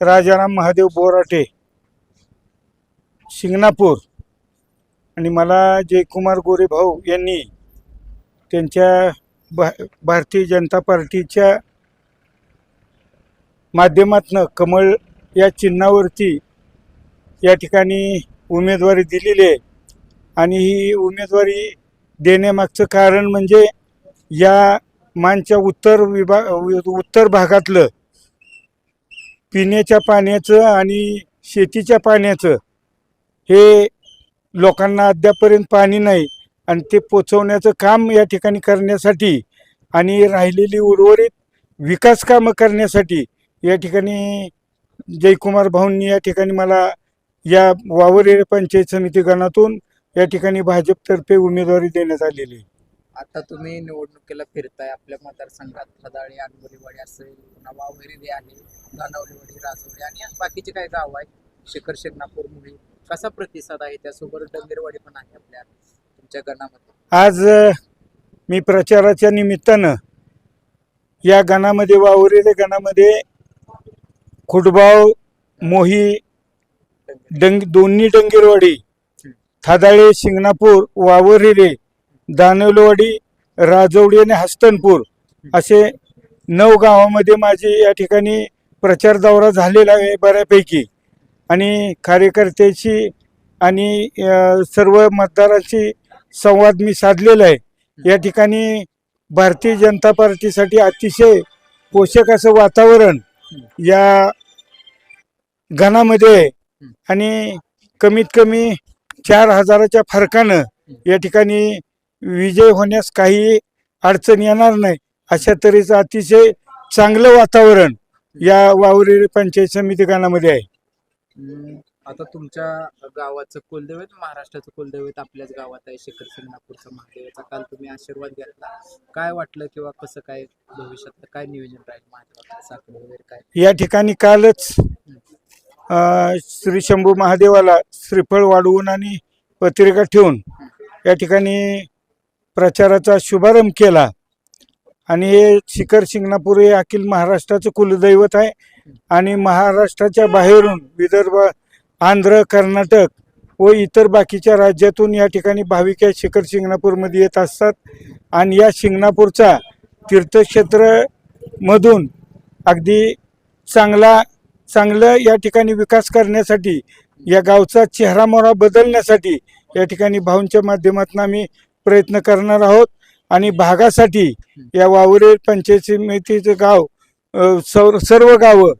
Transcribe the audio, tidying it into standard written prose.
राजाराम महादेव बोराटे, शिंगणापूर. आणि मला जयकुमार गोरे भाऊ यांनी त्यांच्या भारतीय जनता पार्टीच्या माध्यमातून कमळ या चिन्हावरती या ठिकाणी उमेदवारी दिलेली आहे. आणि ही उमेदवारी देण्यामागचं कारण म्हणजे या मानच्या उत्तर भागातलं पिण्याच्या पाण्याचं आणि शेतीच्या पाण्याचं हे लोकांना अद्यापर्यंत पाणी नाही आणि ते पोचवण्याचं काम या ठिकाणी करण्यासाठी आणि राहिलेली उर्वरित विकास कामं करण्यासाठी या ठिकाणी जयकुमार भाऊंनी या ठिकाणी मला या वावरे पंचायत समिती गणातून या ठिकाणी भाजपतर्फे उमेदवारी देण्यात आलेली आहे. आता तुम्ही निवडणुकीला फिरताय, आपल्या मतदारसंघात खदाळी, आंबोलीवाडी असेल, वावरी आहे, गाणवलीवाडी, राजवडी आणि बाकीचे काही गाव आहेत, शिखर शिंगणापूर मुळे कसा प्रतिसाद आहे? त्यासोबत डंगरवाडी पण आहे आपल्या तुमच्या गणामध्ये. आज मी प्रचाराच्या निमित्तानं या गणामध्ये वावरेल्या गणामध्ये खुटबाव, मोही, दोन्ही डंगरवाडी, थादाळे, शिंगणापूर, वावरेले, दानवलवाडी, राजवडी आणि हस्तनपूर असे 9 गावामध्ये माझे या ठिकाणी प्रचार दौरा झालेला आहे बऱ्यापैकी. आणि कार्यकर्त्याची आणि सर्व मतदारांशी संवाद मी साधलेला आहे. या ठिकाणी भारतीय जनता पार्टीसाठी अतिशय पोषक असं वातावरण या गणामध्ये आहे. आणि कमीत कमी 4000च्या फरकानं या ठिकाणी विजय होण्यास काही अडचण येणार नाही अशा तऱ्हेचं अतिशय चांगलं वातावरण या वावरे पंचायत समिती गणामध्ये आहे. आता तुमच्या गावाचं कुलदैवत, महाराष्ट्राचं कुलदैवत आपल्याच गावात आहे, शिखर शिंगणापूरचा महादेवाचा. काल तुम्ही आशीर्वाद घेतला, काय वाटलं किंवा कसं काय भविष्यात काय नियोजन राहील महादेवाचं साखर वगैरे काय? या ठिकाणी कालच श्री शंभू महादेवाला श्रीफळ वाढवून आणि पत्रिका ठेवून या ठिकाणी प्रचाराचा शुभारंभ केला. आणि हे शिखर शिंगणापूर हे अखिल महाराष्ट्राचं कुलदैवत आहे. आणि महाराष्ट्राच्या बाहेरून विदर्भ, आंध्र, कर्नाटक व इतर बाकीच्या राज्यातून या ठिकाणी भाविक या शिखर शिंगणापूरमध्ये येत असतात. आणि या शिंगणापूरचा तीर्थक्षेत्रमधून अगदी चांगलं या ठिकाणी विकास करण्यासाठी, या गावचा चेहरामोहरा बदलण्यासाठी या ठिकाणी भाऊंच्या माध्यमातून आम्ही प्रयत्न करणार आहोत. आणि भागासाठी या वावरे पंचायत समितीचं गाव सर्व गावं